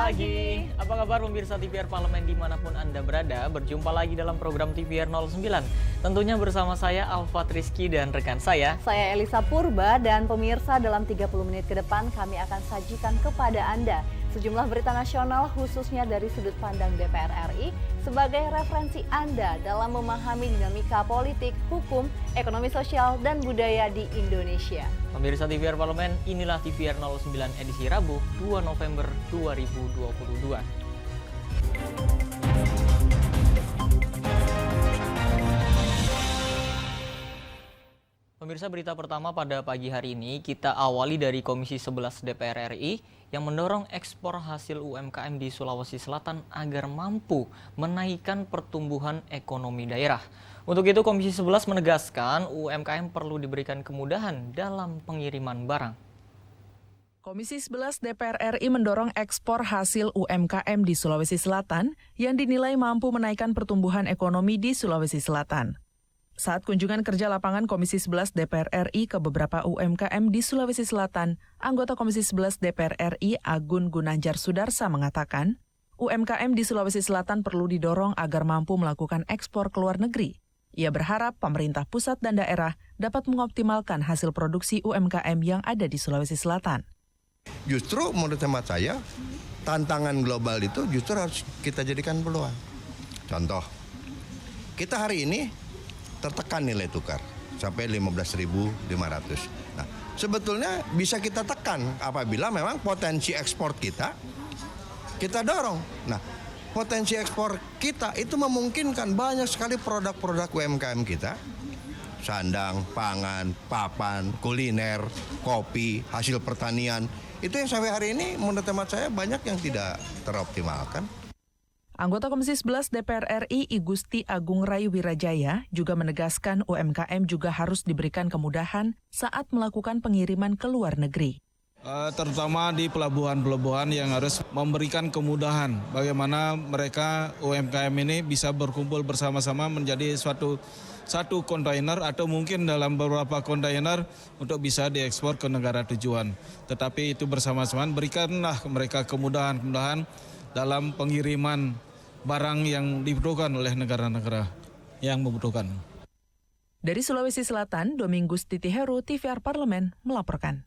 pagi. Apa kabar pemirsa TVR Parlemen dimanapun Anda berada? Berjumpa lagi dalam program TVR 09. Tentunya bersama saya Alfa Rizky dan rekan saya Elisa Purba, dan pemirsa dalam 30 menit ke depan kami akan sajikan kepada Anda sejumlah berita nasional khususnya dari sudut pandang DPR RI sebagai referensi Anda dalam memahami dinamika politik, hukum, ekonomi sosial, dan budaya di Indonesia. Pemirsa TVR Parlemen, inilah TVR 09 edisi Rabu 2 November 2022. Pemirsa, berita pertama pada pagi hari ini kita awali dari Komisi 11 DPR RI yang mendorong ekspor hasil UMKM di Sulawesi Selatan agar mampu menaikkan pertumbuhan ekonomi daerah. Untuk itu Komisi 11 menegaskan UMKM perlu diberikan kemudahan dalam pengiriman barang. Komisi 11 DPR RI mendorong ekspor hasil UMKM di Sulawesi Selatan yang dinilai mampu menaikkan pertumbuhan ekonomi di Sulawesi Selatan. Saat kunjungan kerja lapangan Komisi 11 DPR RI ke beberapa UMKM di Sulawesi Selatan, anggota Komisi 11 DPR RI Agun Gunanjar Sudarsa mengatakan, UMKM di Sulawesi Selatan perlu didorong agar mampu melakukan ekspor ke luar negeri. Ia berharap pemerintah pusat dan daerah dapat mengoptimalkan hasil produksi UMKM yang ada di Sulawesi Selatan. Justru menurut hemat saya, tantangan global itu justru harus kita jadikan peluang. Contoh, kita hari ini tertekan nilai tukar sampai 15.500. Nah, sebetulnya bisa kita tekan apabila memang potensi ekspor kita dorong. Nah, potensi ekspor kita itu memungkinkan banyak sekali produk-produk UMKM kita. Sandang, pangan, papan, kuliner, kopi, hasil pertanian. Itu yang sampai hari ini menurut hemat saya banyak yang tidak teroptimalkan. Anggota Komisi 11 DPR RI I Gusti Agung Rayu Wirajaya juga menegaskan UMKM juga harus diberikan kemudahan saat melakukan pengiriman ke luar negeri. Terutama di pelabuhan-pelabuhan yang harus memberikan kemudahan bagaimana mereka UMKM ini bisa berkumpul bersama-sama menjadi satu kontainer atau mungkin dalam beberapa kontainer untuk bisa diekspor ke negara tujuan. Tetapi itu bersama-sama berikanlah mereka kemudahan dalam pengiriman barang yang dibutuhkan oleh negara-negara yang membutuhkan. Dari Sulawesi Selatan, Domingus Titiheru, TVR Parlemen melaporkan.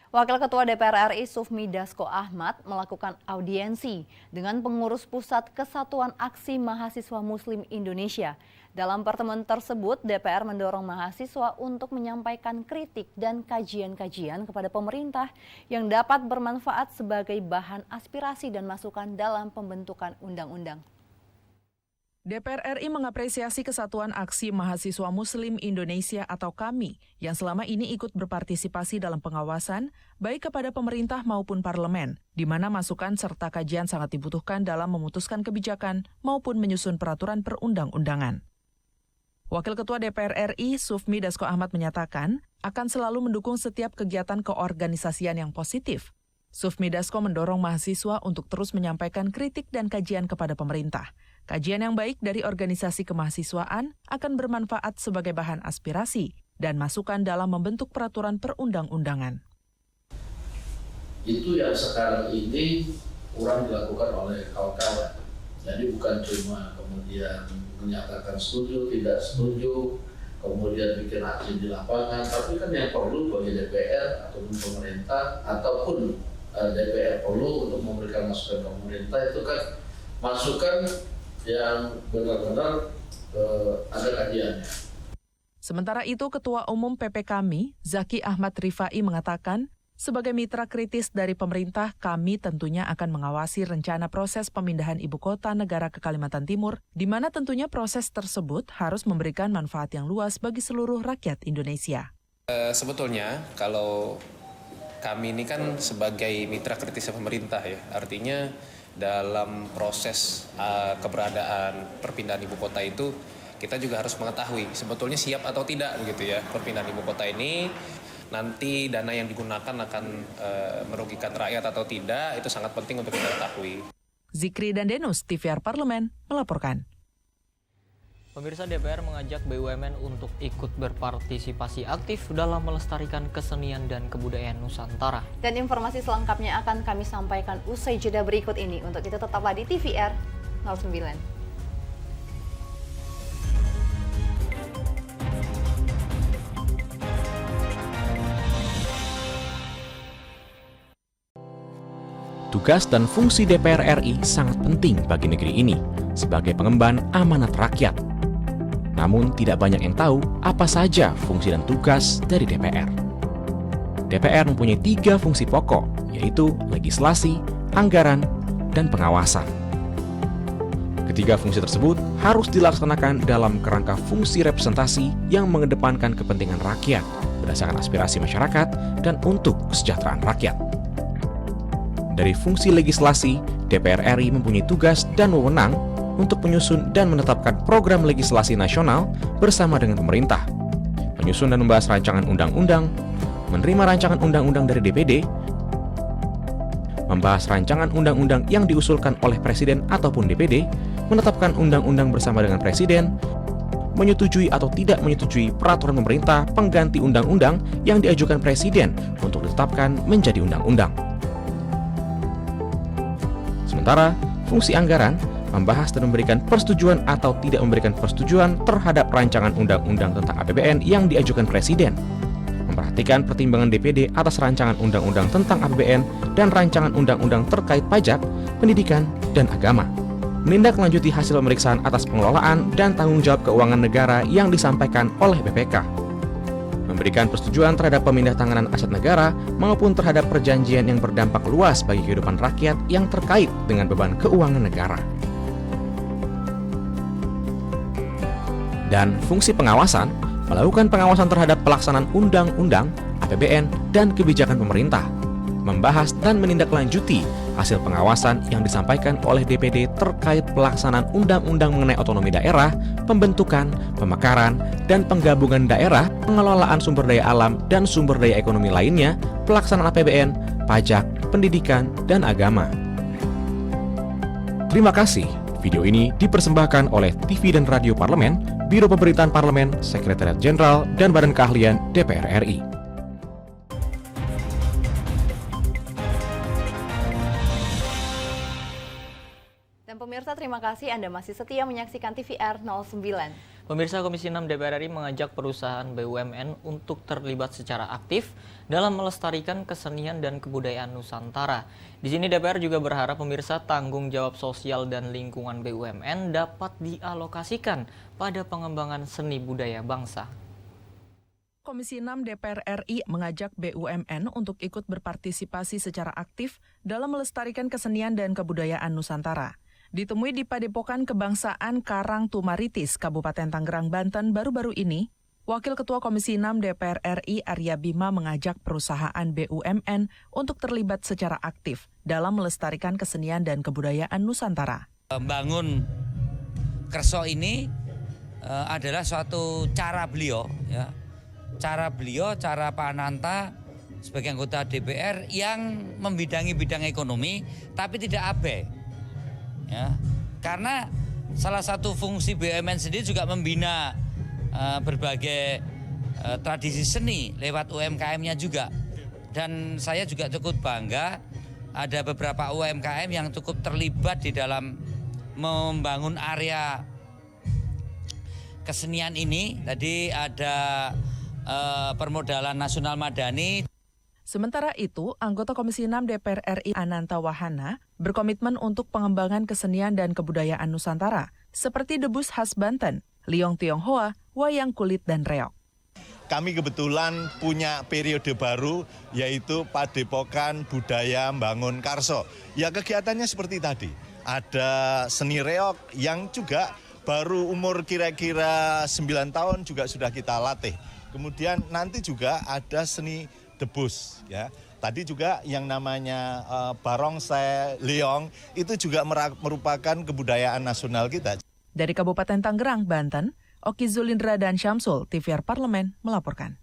Wakil Ketua DPR RI Sufmi Dasko Ahmad melakukan audiensi dengan pengurus pusat Kesatuan Aksi Mahasiswa Muslim Indonesia. Dalam pertemuan tersebut, DPR mendorong mahasiswa untuk menyampaikan kritik dan kajian-kajian kepada pemerintah yang dapat bermanfaat sebagai bahan aspirasi dan masukan dalam pembentukan undang-undang. DPR RI mengapresiasi Kesatuan Aksi Mahasiswa Muslim Indonesia atau KAMI yang selama ini ikut berpartisipasi dalam pengawasan baik kepada pemerintah maupun parlemen, di mana masukan serta kajian sangat dibutuhkan dalam memutuskan kebijakan maupun menyusun peraturan perundang-undangan. Wakil Ketua DPR RI Sufmi Dasko Ahmad menyatakan akan selalu mendukung setiap kegiatan keorganisasian yang positif. Sufmi Dasko mendorong mahasiswa untuk terus menyampaikan kritik dan kajian kepada pemerintah. Kajian yang baik dari organisasi kemahasiswaan akan bermanfaat sebagai bahan aspirasi dan masukan dalam membentuk peraturan perundang-undangan. Itu yang sekarang ini kurang dilakukan oleh kawan-kawan. Jadi bukan cuma kemudian menyatakan setuju, tidak setuju, kemudian bikin aksi di lapangan, tapi kan yang perlu bagi DPR ataupun pemerintah ataupun DPR perlu untuk memberikan masukan ke pemerintah itu kan masukan yang benar-benar ada kajiannya. Sementara itu, Ketua Umum PPKMI, Zaki Ahmad Rifai mengatakan, sebagai mitra kritis dari pemerintah, kami tentunya akan mengawasi rencana proses pemindahan ibu kota negara ke Kalimantan Timur, di mana tentunya proses tersebut harus memberikan manfaat yang luas bagi seluruh rakyat Indonesia. Sebetulnya, kalau kami ini kan sebagai mitra kritis pemerintah ya, artinya dalam proses keberadaan perpindahan ibu kota itu kita juga harus mengetahui sebetulnya siap atau tidak begitu ya perpindahan ibu kota ini, nanti dana yang digunakan akan merugikan rakyat atau tidak, itu sangat penting untuk kita ketahui. Zikri dan Denus, TVR Parlemen melaporkan. Pemirsa, DPR mengajak BUMN untuk ikut berpartisipasi aktif dalam melestarikan kesenian dan kebudayaan Nusantara. Dan informasi selengkapnya akan kami sampaikan usai jeda berikut ini. Untuk itu tetaplah di TVR 09. Tugas dan fungsi DPR RI sangat penting bagi negeri ini sebagai pengemban amanat rakyat. Namun tidak banyak yang tahu apa saja fungsi dan tugas dari DPR. DPR mempunyai 3 fungsi pokok, yaitu legislasi, anggaran, dan pengawasan. Ketiga fungsi tersebut harus dilaksanakan dalam kerangka fungsi representasi yang mengedepankan kepentingan rakyat berdasarkan aspirasi masyarakat dan untuk kesejahteraan rakyat. Dari fungsi legislasi, DPR RI mempunyai tugas dan wewenang untuk menyusun dan menetapkan program legislasi nasional bersama dengan pemerintah, menyusun dan membahas rancangan undang-undang, menerima rancangan undang-undang dari DPD, membahas rancangan undang-undang yang diusulkan oleh Presiden ataupun DPD, menetapkan undang-undang bersama dengan Presiden, menyetujui atau tidak menyetujui peraturan pemerintah pengganti undang-undang yang diajukan Presiden untuk ditetapkan menjadi undang-undang. Sementara, fungsi anggaran membahas dan memberikan persetujuan atau tidak memberikan persetujuan terhadap rancangan undang-undang tentang APBN yang diajukan Presiden, memperhatikan pertimbangan DPD atas rancangan undang-undang tentang APBN dan rancangan undang-undang terkait pajak, pendidikan, dan agama, menindaklanjuti hasil pemeriksaan atas pengelolaan dan tanggung jawab keuangan negara yang disampaikan oleh BPK, memberikan persetujuan terhadap pemindahantanganan aset negara maupun terhadap perjanjian yang berdampak luas bagi kehidupan rakyat yang terkait dengan beban keuangan negara. Dan fungsi pengawasan, melakukan pengawasan terhadap pelaksanaan undang-undang, APBN, dan kebijakan pemerintah, membahas dan menindaklanjuti hasil pengawasan yang disampaikan oleh DPD terkait pelaksanaan undang-undang mengenai otonomi daerah, pembentukan, pemekaran, dan penggabungan daerah, pengelolaan sumber daya alam dan sumber daya ekonomi lainnya, pelaksanaan APBN, pajak, pendidikan, dan agama. Terima kasih. Video ini dipersembahkan oleh TV dan Radio Parlemen, Biro Pemerintahan Parlemen, Sekretariat Jenderal, dan Badan Keahlian DPR RI. Dan pemirsa, terima kasih Anda masih setia menyaksikan TVR 09. Pemirsa, Komisi 6 DPR RI mengajak perusahaan BUMN untuk terlibat secara aktif dalam melestarikan kesenian dan kebudayaan Nusantara. Di sini DPR juga berharap pemirsa tanggung jawab sosial dan lingkungan BUMN dapat dialokasikan pada pengembangan seni budaya bangsa. Komisi 6 DPR RI mengajak BUMN untuk ikut berpartisipasi secara aktif dalam melestarikan kesenian dan kebudayaan Nusantara. Ditemui di Padepokan Kebangsaan Karangtumaritis, Kabupaten Tangerang, Banten baru-baru ini, Wakil Ketua Komisi 6 DPR RI Arya Bima mengajak perusahaan BUMN untuk terlibat secara aktif dalam melestarikan kesenian dan kebudayaan Nusantara. Membangun Kerso ini adalah suatu cara beliau, ya. Cara Pak Ananta sebagai anggota DPR yang membidangi bidang ekonomi, tapi tidak abai. Ya, karena salah satu fungsi BUMN sendiri juga membina berbagai tradisi seni lewat UMKM-nya juga. Dan saya juga cukup bangga ada beberapa UMKM yang cukup terlibat di dalam membangun area kesenian ini. Tadi ada Permodalan Nasional Madani. Sementara itu, anggota Komisi 6 DPR RI Ananta Wahana berkomitmen untuk pengembangan kesenian dan kebudayaan Nusantara, seperti debus khas Banten, Liong Tionghoa, wayang kulit, dan reok. Kami kebetulan punya periode baru, yaitu Padepokan Budaya Bangun Karso. Ya, kegiatannya seperti tadi. Ada seni reok yang juga baru umur kira-kira 9 tahun juga sudah kita latih. Kemudian nanti juga ada seni debus, ya. Tadi juga yang namanya barongsai, liong, itu juga merupakan kebudayaan nasional kita. Dari Kabupaten Tangerang, Banten, Oki Zulindra dan Syamsul, TVR Parlemen melaporkan.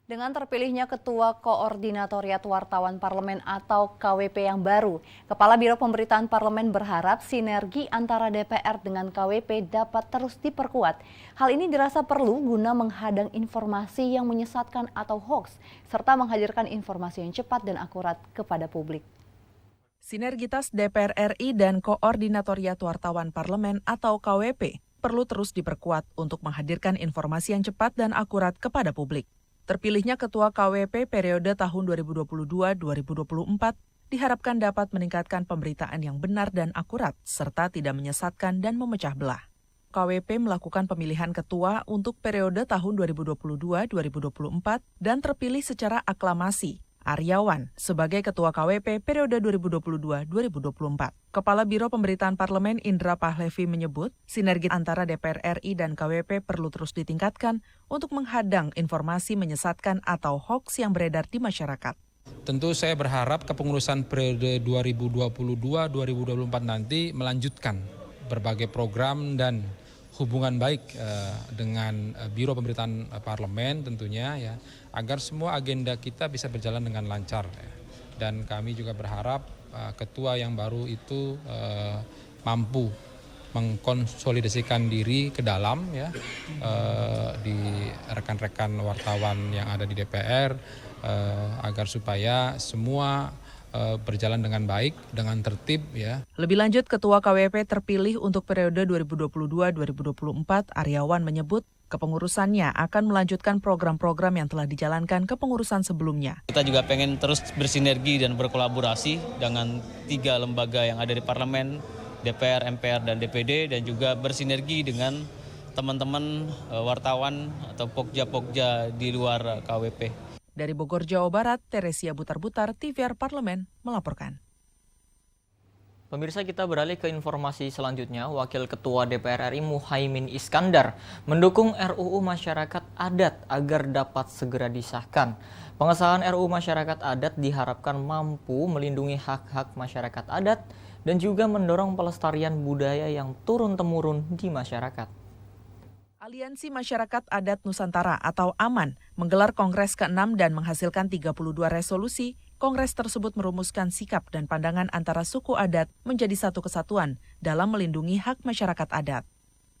Dengan terpilihnya Ketua Koordinatoriat Wartawan Parlemen atau KWP yang baru, Kepala Biro Pemberitaan Parlemen berharap sinergi antara DPR dengan KWP dapat terus diperkuat. Hal ini dirasa perlu guna menghadang informasi yang menyesatkan atau hoax, serta menghadirkan informasi yang cepat dan akurat kepada publik. Sinergitas DPR RI dan Koordinatoriat Wartawan Parlemen atau KWP perlu terus diperkuat untuk menghadirkan informasi yang cepat dan akurat kepada publik. Terpilihnya Ketua KWP periode tahun 2022-2024 diharapkan dapat meningkatkan pemberitaan yang benar dan akurat, serta tidak menyesatkan dan memecah belah. KWP melakukan pemilihan ketua untuk periode tahun 2022-2024 dan terpilih secara aklamasi. Aryawan sebagai Ketua KWP periode 2022-2024. Kepala Biro Pemberitaan Parlemen Indra Pahlevi menyebut, sinergi antara DPR RI dan KWP perlu terus ditingkatkan untuk menghadang informasi menyesatkan atau hoax yang beredar di masyarakat. Tentu saya berharap kepengurusan periode 2022-2024 nanti melanjutkan berbagai program dan hubungan baik dengan Biro Pemberitaan Parlemen tentunya ya, agar semua agenda kita bisa berjalan dengan lancar ya. Dan kami juga berharap ketua yang baru itu mampu mengkonsolidasikan diri ke dalam ya, di rekan-rekan wartawan yang ada di DPR agar supaya semua berjalan dengan baik, dengan tertib ya. Lebih lanjut, Ketua KWP terpilih untuk periode 2022-2024, Aryawan menyebut kepengurusannya akan melanjutkan program-program yang telah dijalankan kepengurusan sebelumnya. Kita juga pengen terus bersinergi dan berkolaborasi dengan 3 lembaga yang ada di parlemen, DPR, MPR, dan DPD, dan juga bersinergi dengan teman-teman wartawan atau pokja-pokja di luar KWP. Dari Bogor, Jawa Barat, Teresia Butar-Butar, TVR Parlemen melaporkan. Pemirsa, kita beralih ke informasi selanjutnya. Wakil Ketua DPR RI Muhaimin Iskandar mendukung RUU Masyarakat Adat agar dapat segera disahkan. Pengesahan RUU Masyarakat Adat diharapkan mampu melindungi hak-hak masyarakat adat dan juga mendorong pelestarian budaya yang turun-temurun di masyarakat. Aliansi Masyarakat Adat Nusantara atau AMAN menggelar Kongres ke-6 dan menghasilkan 32 resolusi. Kongres tersebut merumuskan sikap dan pandangan antara suku adat menjadi satu kesatuan dalam melindungi hak masyarakat adat.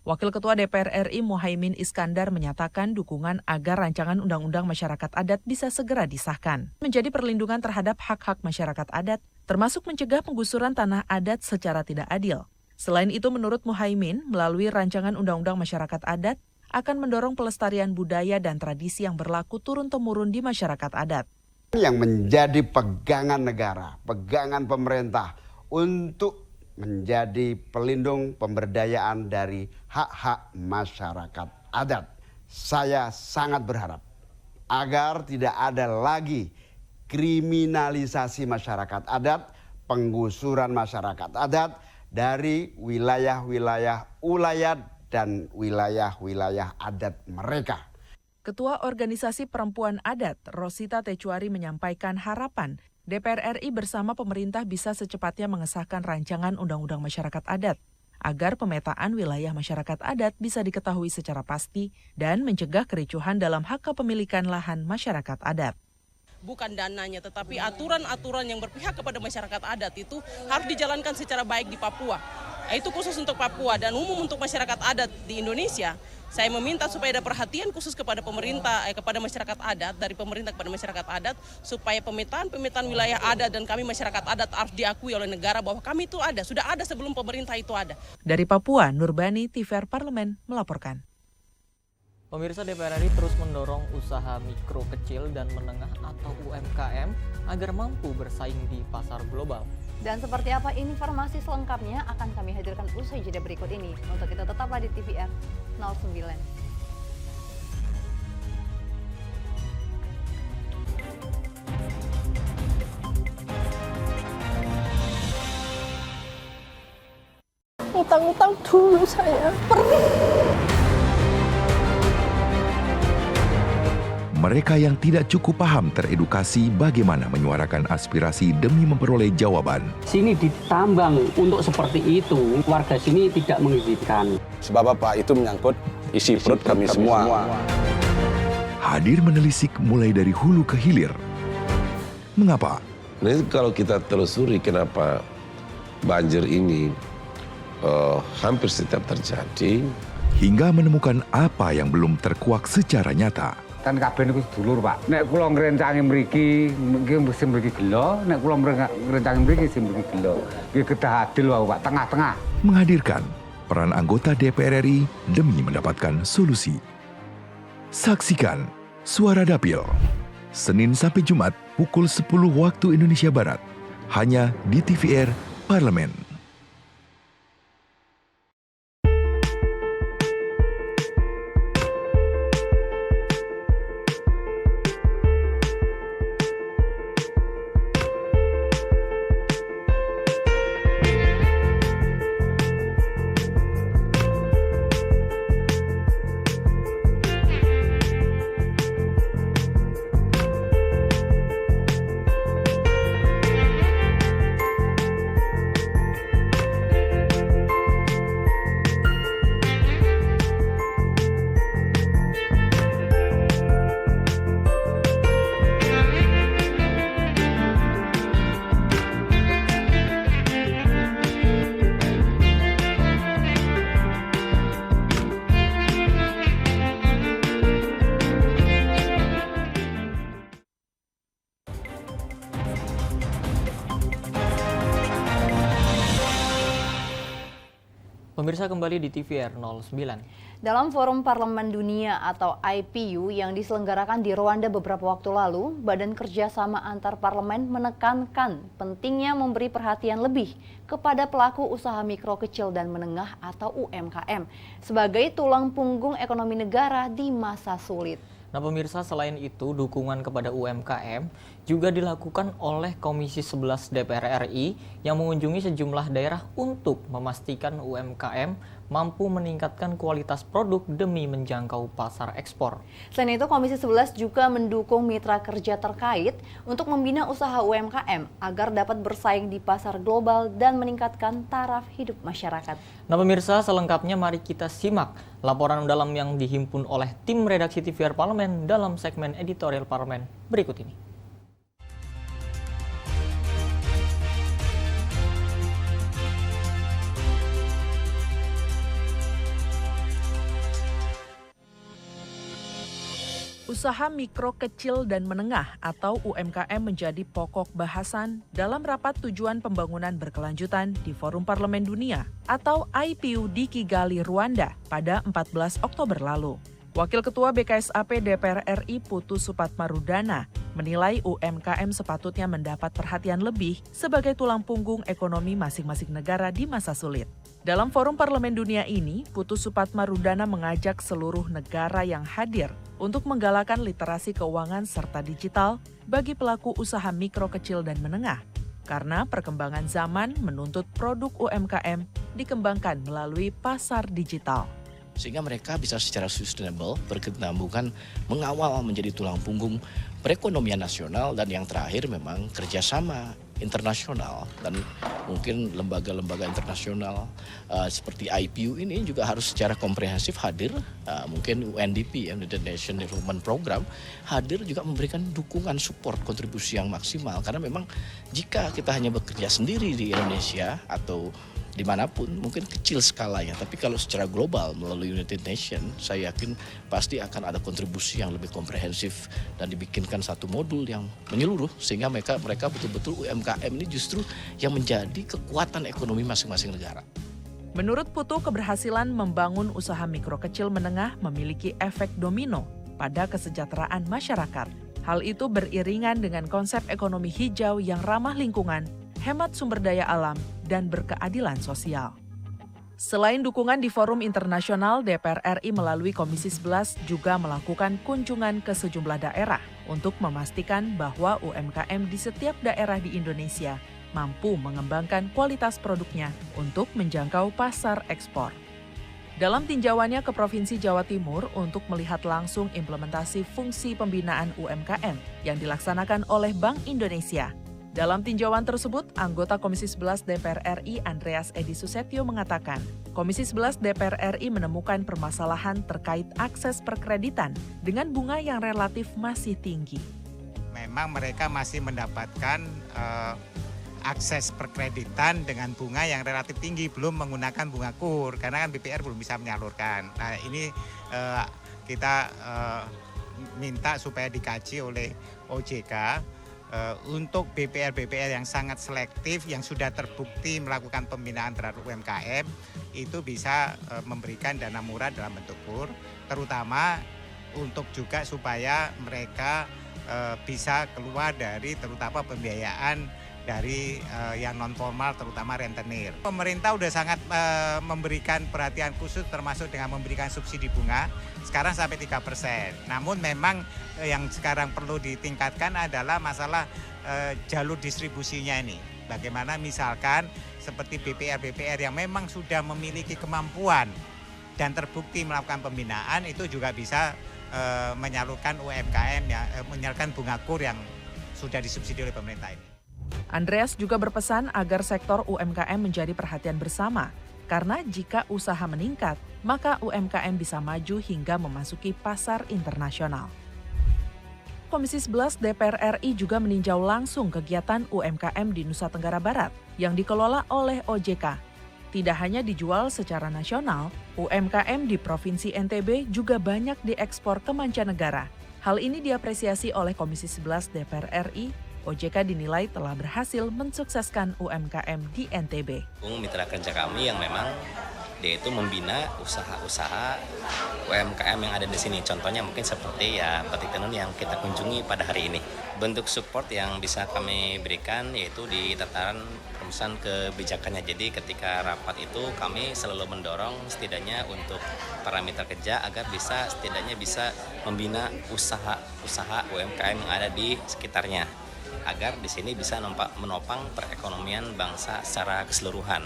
Wakil Ketua DPR RI Muhaimin Iskandar menyatakan dukungan agar rancangan Undang-Undang Masyarakat Adat bisa segera disahkan, menjadi perlindungan terhadap hak-hak masyarakat adat, termasuk mencegah penggusuran tanah adat secara tidak adil. Selain itu, menurut Muhaimin, melalui rancangan Undang-Undang Masyarakat Adat akan mendorong pelestarian budaya dan tradisi yang berlaku turun-temurun di masyarakat adat. Yang menjadi pegangan negara, pegangan pemerintah untuk menjadi pelindung pemberdayaan dari hak-hak masyarakat adat. Saya sangat berharap agar tidak ada lagi kriminalisasi masyarakat adat, penggusuran masyarakat adat, dari wilayah-wilayah ulayat dan wilayah-wilayah adat mereka. Ketua Organisasi Perempuan Adat, Rosita Tecuari menyampaikan harapan DPR RI bersama pemerintah bisa secepatnya mengesahkan rancangan Undang-Undang Masyarakat Adat, agar pemetaan wilayah masyarakat adat bisa diketahui secara pasti dan mencegah kericuhan dalam hak kepemilikan lahan masyarakat adat. Bukan dananya, tetapi aturan-aturan yang berpihak kepada masyarakat adat itu harus dijalankan secara baik di Papua. Itu khusus untuk Papua dan umum untuk masyarakat adat di Indonesia. Saya meminta supaya ada perhatian khusus kepada pemerintah, kepada masyarakat adat, dari pemerintah kepada masyarakat adat, supaya pemetaan wilayah adat dan kami masyarakat adat harus diakui oleh negara bahwa kami itu ada, sudah ada sebelum pemerintah itu ada. Dari Papua, Nurbani, TVR Parlemen melaporkan. Pemirsa, DPR RI terus mendorong usaha mikro, kecil, dan menengah atau UMKM agar mampu bersaing di pasar global. Dan seperti apa informasi selengkapnya akan kami hadirkan usai jeda berikut ini. Untuk itu tetaplah di TVR 09. Utang-utang dulu saya. Mereka yang tidak cukup paham teredukasi bagaimana menyuarakan aspirasi demi memperoleh jawaban. Sini ditambang untuk seperti itu, warga sini tidak mengizinkan. Sebab apa? Itu menyangkut isi perut kami semua. hadir menelisik mulai dari hulu ke hilir. Mengapa? Nah, kalau kita telusuri kenapa banjir ini hampir setiap terjadi, hingga menemukan apa yang belum terkuak secara nyata. Kan kabeh niku sedulur, Pak. Nek kula ngrencangi mriki, mesti mriki gelo, nek kula ngrencangi mriki sing mriki gelo. Nggih kedah adil wae, Pak, tengah-tengah. Menghadirkan peran anggota DPR RI demi mendapatkan solusi. Saksikan Suara Dapil, Senin sampai Jumat pukul 10 waktu Indonesia Barat, hanya di TVR Parlemen. Pemirsa, kembali di TVR 09. Dalam Forum Parlemen Dunia atau IPU yang diselenggarakan di Rwanda beberapa waktu lalu, Badan Kerjasama Antar Parlemen menekankan pentingnya memberi perhatian lebih kepada pelaku usaha mikro, kecil, dan menengah atau UMKM sebagai tulang punggung ekonomi negara di masa sulit. Nah pemirsa, selain itu dukungan kepada UMKM juga dilakukan oleh Komisi 11 DPR RI yang mengunjungi sejumlah daerah untuk memastikan UMKM mampu meningkatkan kualitas produk demi menjangkau pasar ekspor. Selain itu, Komisi 11 juga mendukung mitra kerja terkait untuk membina usaha UMKM agar dapat bersaing di pasar global dan meningkatkan taraf hidup masyarakat. Nah pemirsa, selengkapnya mari kita simak laporan dalam yang dihimpun oleh tim redaksi TVR Parlemen dalam segmen editorial Parlemen berikut ini. Usaha mikro, kecil, dan menengah atau UMKM menjadi pokok bahasan dalam rapat tujuan pembangunan berkelanjutan di Forum Parlemen Dunia atau IPU di Kigali, Rwanda pada 14 Oktober lalu. Wakil Ketua BKSAP DPR RI Putu Supatmarudana menilai UMKM sepatutnya mendapat perhatian lebih sebagai tulang punggung ekonomi masing-masing negara di masa sulit. Dalam Forum Parlemen Dunia ini, Putu Supatmarudana mengajak seluruh negara yang hadir untuk menggalakkan literasi keuangan serta digital bagi pelaku usaha mikro, kecil, dan menengah. Karena perkembangan zaman menuntut produk UMKM dikembangkan melalui pasar digital. Sehingga mereka bisa secara sustainable, berkesinambungan, mengawal menjadi tulang punggung perekonomian nasional, dan yang terakhir memang kerjasama internasional dan mungkin lembaga-lembaga internasional seperti IPU ini juga harus secara komprehensif hadir, mungkin UNDP, United Nations Development Program, hadir juga memberikan dukungan, support, kontribusi yang maksimal, karena memang jika kita hanya bekerja sendiri di Indonesia atau dimanapun mungkin kecil skalanya, tapi kalau secara global melalui United Nations, saya yakin pasti akan ada kontribusi yang lebih komprehensif dan dibikinkan satu modul yang menyeluruh sehingga mereka betul-betul UMKM ini justru yang menjadi kekuatan ekonomi masing-masing negara. Menurut Putu, keberhasilan membangun usaha mikro, kecil, menengah memiliki efek domino pada kesejahteraan masyarakat. Hal itu beriringan dengan konsep ekonomi hijau yang ramah lingkungan, hemat sumber daya alam, dan berkeadilan sosial. Selain dukungan di forum internasional, DPR RI melalui Komisi 11 juga melakukan kunjungan ke sejumlah daerah untuk memastikan bahwa UMKM di setiap daerah di Indonesia mampu mengembangkan kualitas produknya untuk menjangkau pasar ekspor. Dalam tinjauannya ke Provinsi Jawa Timur untuk melihat langsung implementasi fungsi pembinaan UMKM yang dilaksanakan oleh Bank Indonesia, Dalam tinjauan tersebut, anggota Komisi 11 DPR RI Andreas Edi Susetio mengatakan, Komisi 11 DPR RI menemukan permasalahan terkait akses perkreditan dengan bunga yang relatif masih tinggi. Memang mereka masih mendapatkan akses perkreditan dengan bunga yang relatif tinggi, belum menggunakan bunga kur, karena kan BPR belum bisa menyalurkan. Nah ini kita minta supaya dikaji oleh OJK untuk BPR yang sangat selektif, yang sudah terbukti melakukan pembinaan terhadap UMKM, itu bisa memberikan dana murah dalam bentuk kur, terutama untuk juga supaya mereka bisa keluar dari terutama pembiayaan dari yang non formal, terutama rentenir. Pemerintah sudah sangat memberikan perhatian khusus, termasuk dengan memberikan subsidi bunga sekarang sampai 3%. Namun memang yang sekarang perlu ditingkatkan adalah masalah jalur distribusinya ini. Bagaimana misalkan seperti BPR yang memang sudah memiliki kemampuan dan terbukti melakukan pembinaan, itu juga bisa menyalurkan UMKM, menyalurkan bunga kur yang sudah disubsidi oleh pemerintah ini. Andreas juga berpesan agar sektor UMKM menjadi perhatian bersama, karena jika usaha meningkat, maka UMKM bisa maju hingga memasuki pasar internasional. Komisi 11 DPR RI juga meninjau langsung kegiatan UMKM di Nusa Tenggara Barat yang dikelola oleh OJK. Tidak hanya dijual secara nasional, UMKM di Provinsi NTB juga banyak diekspor ke mancanegara. Hal ini diapresiasi oleh Komisi 11 DPR RI. OJK dinilai telah berhasil mensukseskan UMKM di NTB. Mitra kerja kami yang memang dia itu membina usaha-usaha UMKM yang ada di sini. Contohnya mungkin seperti Petik Tenun yang kita kunjungi pada hari ini. Bentuk support yang bisa kami berikan yaitu di tataran perumusan kebijakannya. Jadi ketika rapat itu kami selalu mendorong setidaknya untuk para mitra kerja agar setidaknya bisa membina usaha-usaha UMKM yang ada di sekitarnya, agar di sini bisa menopang perekonomian bangsa secara keseluruhan.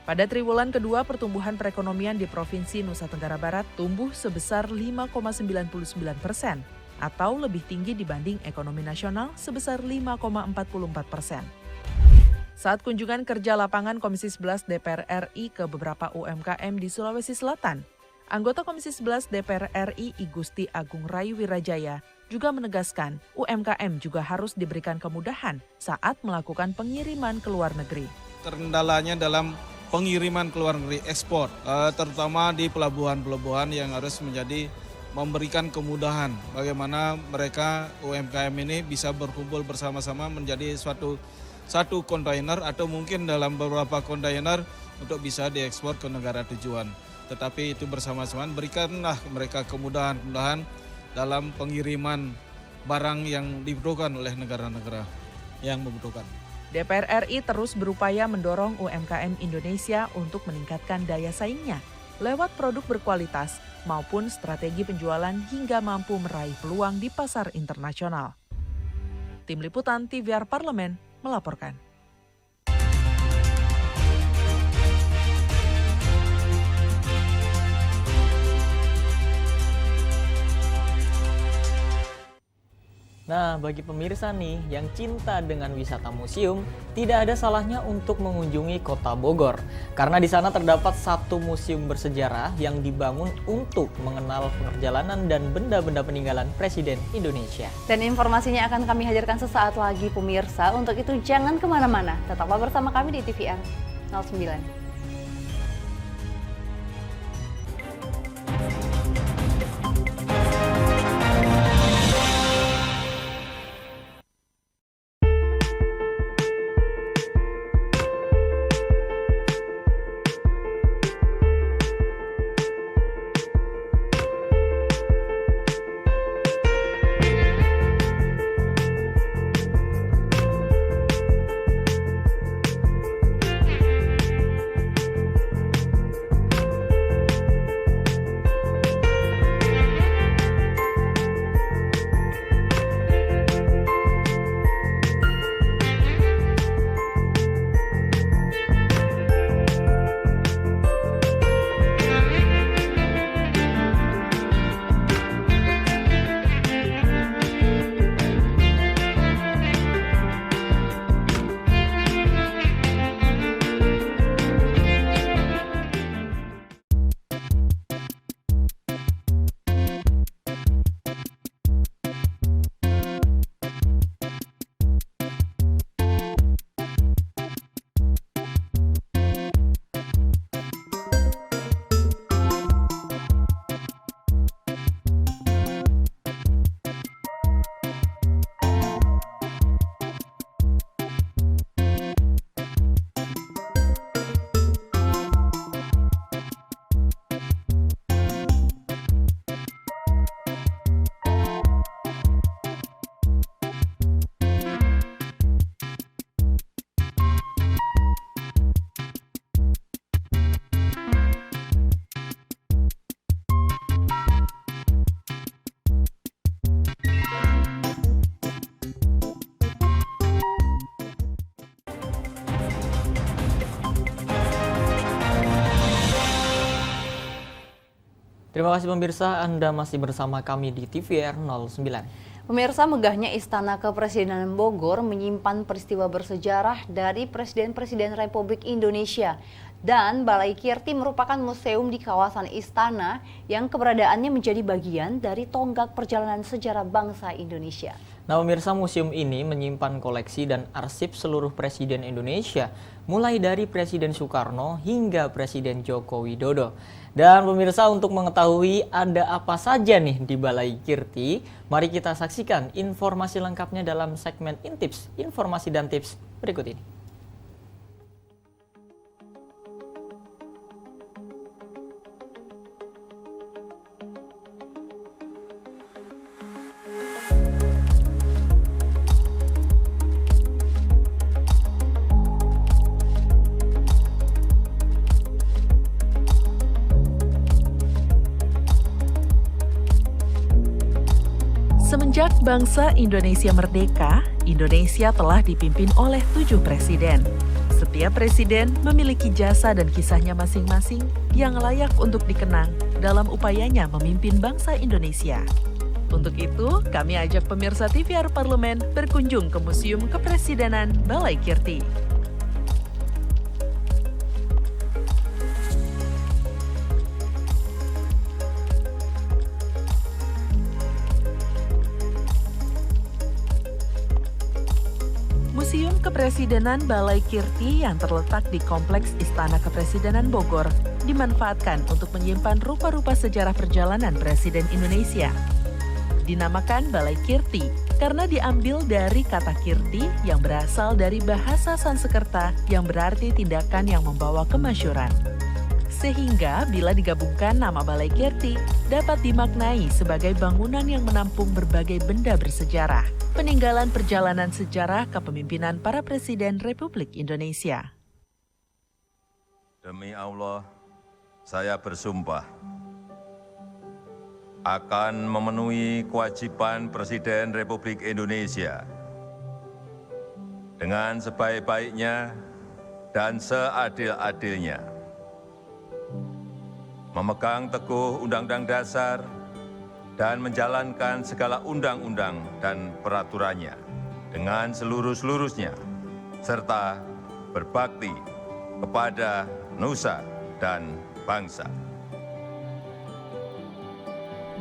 Pada triwulan kedua, pertumbuhan perekonomian di Provinsi Nusa Tenggara Barat tumbuh sebesar 5,99% atau lebih tinggi dibanding ekonomi nasional sebesar 5,44%. Saat kunjungan kerja lapangan Komisi 11 DPR RI ke beberapa UMKM di Sulawesi Selatan, anggota Komisi 11 DPR RI Igusti Agung Rayu Wirajaya juga menegaskan UMKM juga harus diberikan kemudahan saat melakukan pengiriman ke luar negeri. Kendalanya dalam pengiriman ke luar negeri, ekspor, terutama di pelabuhan-pelabuhan yang harus memberikan kemudahan bagaimana mereka UMKM ini bisa berkumpul bersama-sama menjadi satu kontainer atau mungkin dalam beberapa kontainer untuk bisa diekspor ke negara tujuan. Tetapi itu bersama-sama berikanlah mereka kemudahan-kemudahan dalam pengiriman barang yang dibutuhkan oleh negara-negara yang membutuhkan. DPR RI terus berupaya mendorong UMKM Indonesia untuk meningkatkan daya saingnya lewat produk berkualitas maupun strategi penjualan hingga mampu meraih peluang di pasar internasional. Tim Liputan TVR Parlemen melaporkan. Nah, bagi pemirsa nih yang cinta dengan wisata museum, tidak ada salahnya untuk mengunjungi Kota Bogor. Karena di sana terdapat satu museum bersejarah yang dibangun untuk mengenal perjalanan dan benda-benda peninggalan Presiden Indonesia. Dan informasinya akan kami hadirkan sesaat lagi pemirsa. Untuk itu jangan kemana-mana, tetaplah bersama kami di TVR 09. Terima kasih pemirsa, Anda masih bersama kami di TVR 09. Pemirsa, megahnya Istana Kepresidenan Bogor menyimpan peristiwa bersejarah dari Presiden-Presiden Republik Indonesia. Dan Balai Kirti merupakan museum di kawasan istana yang keberadaannya menjadi bagian dari tonggak perjalanan sejarah bangsa Indonesia. Nah pemirsa, museum ini menyimpan koleksi dan arsip seluruh Presiden Indonesia, mulai dari Presiden Soekarno hingga Presiden Joko Widodo. Dan pemirsa, untuk mengetahui ada apa saja nih di Balai Kirti, mari kita saksikan informasi lengkapnya dalam segmen Intips, informasi dan tips berikut ini. Semenjak bangsa Indonesia merdeka, Indonesia telah dipimpin oleh 7 presiden. Setiap presiden memiliki jasa dan kisahnya masing-masing yang layak untuk dikenang dalam upayanya memimpin bangsa Indonesia. Untuk itu, kami ajak pemirsa TVR Parlemen berkunjung ke Museum Kepresidenan Balai Kirti. Museum Kepresidenan Balai Kirti yang terletak di Kompleks Istana Kepresidenan Bogor dimanfaatkan untuk menyimpan rupa-rupa sejarah perjalanan Presiden Indonesia. Dinamakan Balai Kirti karena diambil dari kata kirti yang berasal dari bahasa Sanskerta yang berarti tindakan yang membawa kemasyhuran. Sehingga bila digabungkan nama Balai Kirti dapat dimaknai sebagai bangunan yang menampung berbagai benda bersejarah, peninggalan perjalanan sejarah kepemimpinan para Presiden Republik Indonesia. Demi Allah, saya bersumpah akan memenuhi kewajiban Presiden Republik Indonesia dengan sebaik-baiknya dan seadil-adilnya, memegang teguh Undang-Undang Dasar dan menjalankan segala undang-undang dan peraturannya dengan seluruh-seluruhnya, serta berbakti kepada nusa dan bangsa.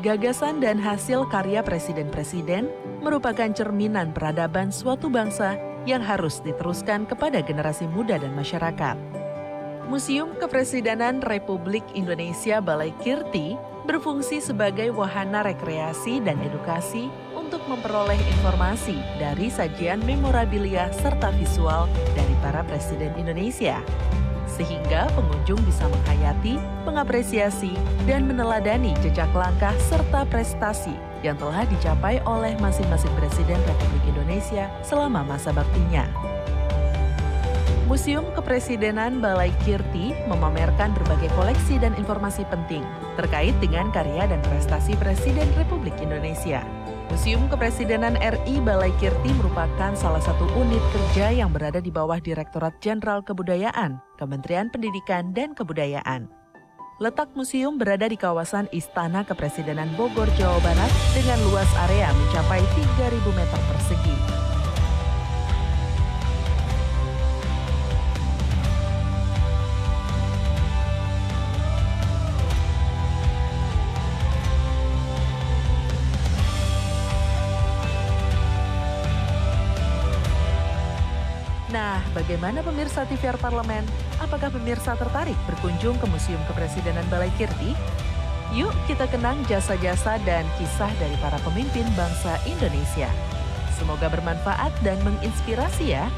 Gagasan dan hasil karya presiden-presiden merupakan cerminan peradaban suatu bangsa yang harus diteruskan kepada generasi muda dan masyarakat. Museum Kepresidenan Republik Indonesia Balai Kirti berfungsi sebagai wahana rekreasi dan edukasi untuk memperoleh informasi dari sajian memorabilia serta visual dari para Presiden Indonesia. Sehingga pengunjung bisa menghayati, mengapresiasi, dan meneladani jejak langkah serta prestasi yang telah dicapai oleh masing-masing Presiden Republik Indonesia selama masa baktinya. Museum Kepresidenan Balai Kirti memamerkan berbagai koleksi dan informasi penting terkait dengan karya dan prestasi Presiden Republik Indonesia. Museum Kepresidenan RI Balai Kirti merupakan salah satu unit kerja yang berada di bawah Direktorat Jenderal Kebudayaan, Kementerian Pendidikan dan Kebudayaan. Letak museum berada di kawasan Istana Kepresidenan Bogor, Jawa Barat dengan luas area mencapai 3.000 meter persegi. Nah, bagaimana pemirsa TVR Parlemen? Apakah pemirsa tertarik berkunjung ke Museum Kepresidenan Balai Kirti? Yuk kita kenang jasa-jasa dan kisah dari para pemimpin bangsa Indonesia. Semoga bermanfaat dan menginspirasi ya.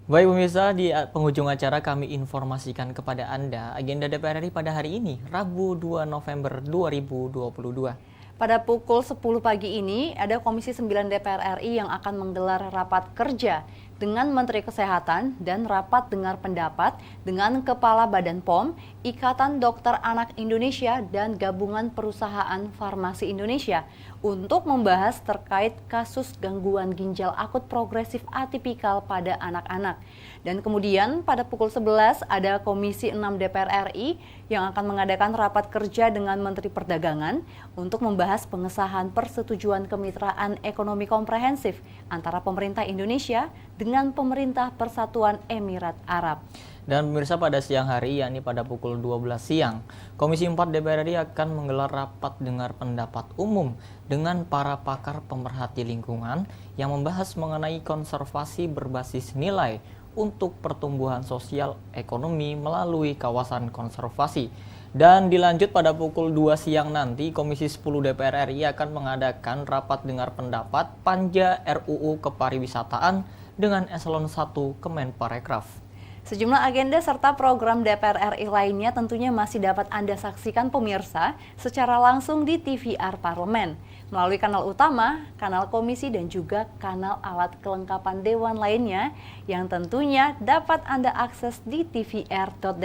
Baik pemirsa, di penghujung acara kami informasikan kepada Anda agenda DPR RI pada hari ini, Rabu 2 November 2022. Pada pukul 10 pagi ini, ada Komisi 9 DPR RI yang akan menggelar rapat kerja dengan Menteri Kesehatan dan rapat dengar pendapat dengan Kepala Badan POM, Ikatan Dokter Anak Indonesia, dan Gabungan Perusahaan Farmasi Indonesia untuk membahas terkait kasus gangguan ginjal akut progresif atipikal pada anak-anak. Dan kemudian pada pukul 11 ada Komisi 6 DPR RI yang akan mengadakan rapat kerja dengan Menteri Perdagangan untuk membahas pengesahan persetujuan kemitraan ekonomi komprehensif antara pemerintah Indonesia dengan pemerintah Persatuan Emirat Arab. Dan pemirsa, pada siang hari, yakni pada pukul 12 siang, Komisi 4 DPR RI akan menggelar rapat dengar pendapat umum dengan para pakar pemerhati lingkungan yang membahas mengenai konservasi berbasis nilai untuk pertumbuhan sosial ekonomi melalui kawasan konservasi. Dan dilanjut pada pukul 2 siang nanti, Komisi 10 DPR RI akan mengadakan rapat dengar pendapat Panja RUU Kepariwisataan dengan Eselon 1 Kemenparekraf. Sejumlah agenda serta program DPR RI lainnya tentunya masih dapat Anda saksikan pemirsa secara langsung di TVR Parlemen melalui kanal utama, kanal komisi, dan juga kanal alat kelengkapan dewan lainnya yang tentunya dapat Anda akses di tvr.dpr.go.id.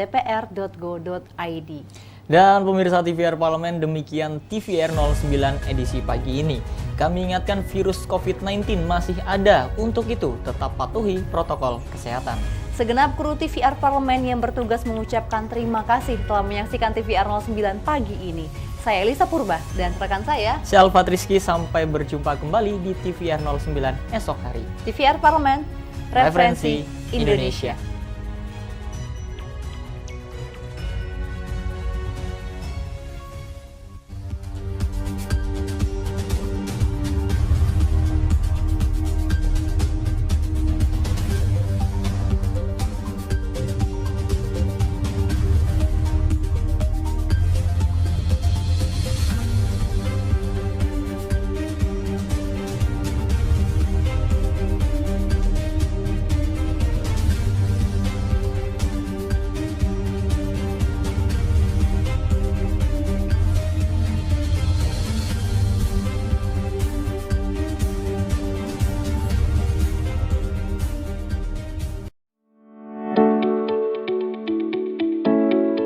Dan pemirsa TVR Parlemen, demikian TVR 09 edisi pagi ini. Kami ingatkan virus COVID-19 masih ada, untuk itu tetap patuhi protokol kesehatan. Segenap kru TVR Parlemen yang bertugas mengucapkan terima kasih telah menyaksikan TVR 09 pagi ini. Saya Elisa Purba dan rekan saya Alfat Rizky, sampai berjumpa kembali di TVR 09 esok hari. TVR Parlemen, referensi Indonesia.